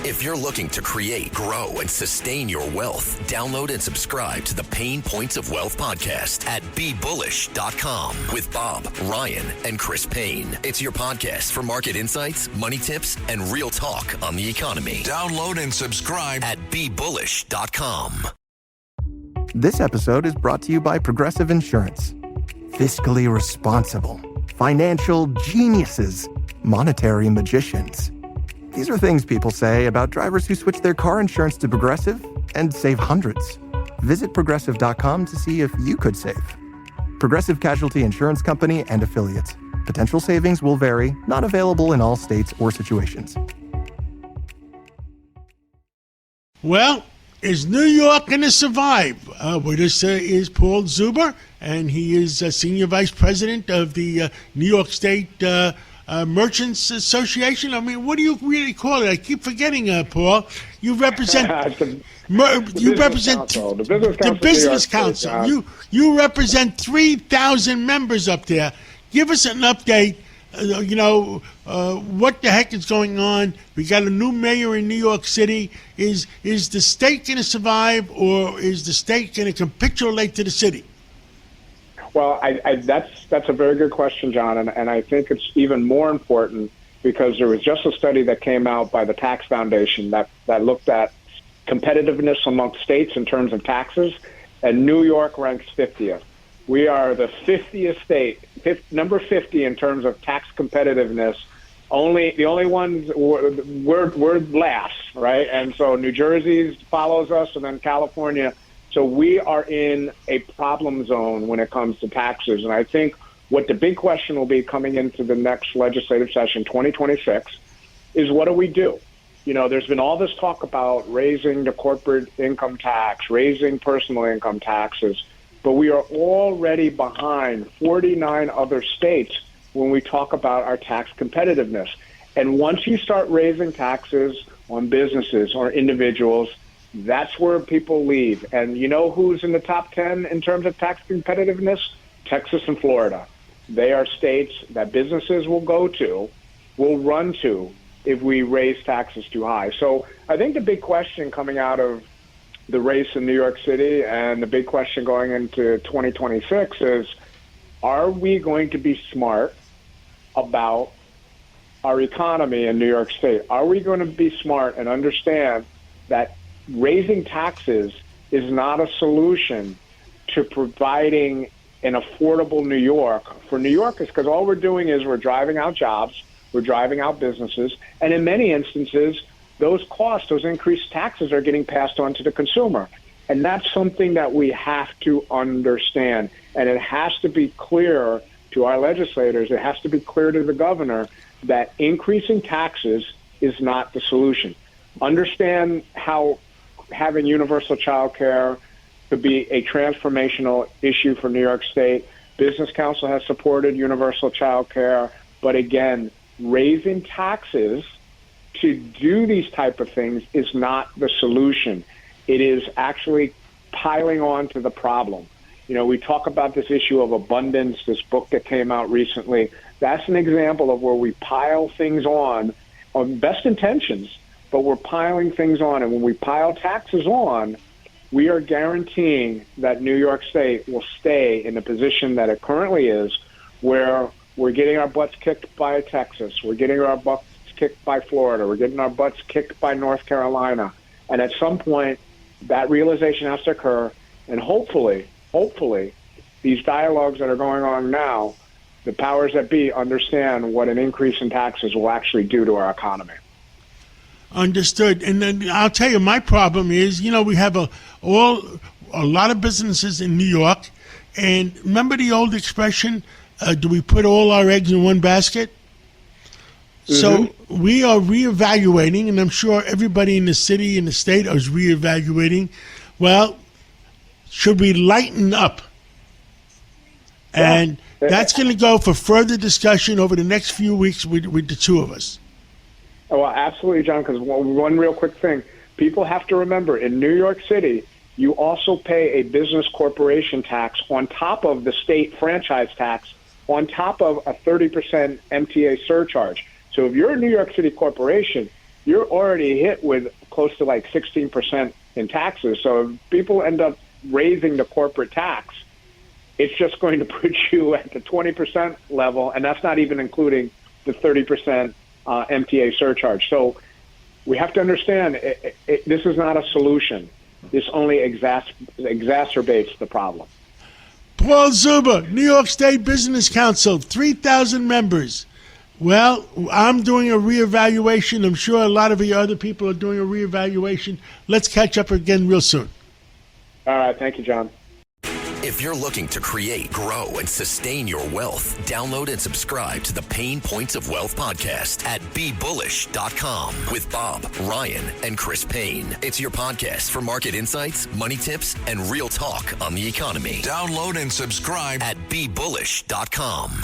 If you're looking to create, grow, and sustain your wealth, download and subscribe to the Pain Points of Wealth podcast at BeBullish.com with Bob, Ryan, and Chris Payne. It's your podcast for market insights, money tips, and real talk on the economy. Download and subscribe at BeBullish.com. This episode is brought to you by Progressive Insurance. Fiscally responsible, financial geniuses, monetary magicians. These are things people say about drivers who switch their car insurance to Progressive and save hundreds. Visit Progressive.com to see if you could save. Progressive Casualty Insurance Company and Affiliates. Potential savings will vary, not available in all states or situations. Well, is New York going to survive? With us is Paul Zuber, and he is Senior Vice President of the New York State Merchants Association. I mean, what do you really call it? I keep forgetting, Paul. You represent the Business Council. You represent 3,000 members up there. Give us an update. What the heck is going on? We got a new mayor in New York City. Is the state going to survive, or is the state going to capitulate to the city? Well, that's a very good question, John, and I think it's even more important because there was just a study that came out by the Tax Foundation that looked at competitiveness amongst states in terms of taxes, and New York ranks 50th. We are the 50th state, number 50 in terms of tax competitiveness. The only ones we're last, right? And so New Jersey follows us, and then California. So we are in a problem zone when it comes to taxes. And I think what the big question will be coming into the next legislative session, 2026, is what do we do? There's been all this talk about raising the corporate income tax, raising personal income taxes, but we are already behind 49 other states when we talk about our tax competitiveness. And once you start raising taxes on businesses or individuals, that's where people leave. And you know who's in the top 10 in terms of tax competitiveness? Texas and Florida. They are states that businesses will run to if we raise taxes too high. So I think the big question coming out of the race in New York City and the big question going into 2026 is, are we going to be smart about our economy in New York State? Are we going to be smart and understand that raising taxes is not a solution to providing an affordable New York for New Yorkers? Because all we're doing is we're driving out jobs, we're driving out businesses, and in many instances, those costs, those increased taxes are getting passed on to the consumer. And that's something that we have to understand. And it has to be clear to our legislators, it has to be clear to the governor that increasing taxes is not the solution. Understand how having universal child care could be a transformational issue for New York State. Business Council has supported universal child care. But again, raising taxes to do these type of things is not the solution. It is actually piling on to the problem. We talk about this issue of abundance, this book that came out recently. That's an example of where we pile things on best intentions, but we're piling things on. And when we pile taxes on, we are guaranteeing that New York State will stay in the position that it currently is, where we're getting our butts kicked by Texas, we're getting our butts kicked by Florida, we're getting our butts kicked by North Carolina. And at some point, that realization has to occur, and hopefully, these dialogues that are going on now, the powers that be understand what an increase in taxes will actually do to our economy. Understood. And then I'll tell you, my problem is, we have a lot of businesses in New York, and remember the old expression, do we put all our eggs in one basket? So we are reevaluating, and I'm sure everybody in the city and the state is reevaluating. Well, should we lighten up? And that's going to go for further discussion over the next few weeks with the two of us. Oh, well, absolutely, John, because one real quick thing. People have to remember, in New York City, you also pay a business corporation tax on top of the state franchise tax, on top of a 30% MTA surcharge. So if you're a New York City corporation, you're already hit with close to like 16% in taxes. So if people end up raising the corporate tax, it's just going to put you at the 20% level, and that's not even including the 30% MTA surcharge. So we have to understand this is not a solution. This only exacerbates the problem. Paul Zuber, New York State Business Council, 3,000 members. Well, I'm doing a reevaluation. I'm sure a lot of you other people are doing a reevaluation. Let's catch up again real soon. All right. Thank you, John. If you're looking to create, grow, and sustain your wealth, download and subscribe to the Pain Points of Wealth podcast at BeBullish.com with Bob, Ryan, and Chris Payne. It's your podcast for market insights, money tips, and real talk on the economy. Download and subscribe at BeBullish.com.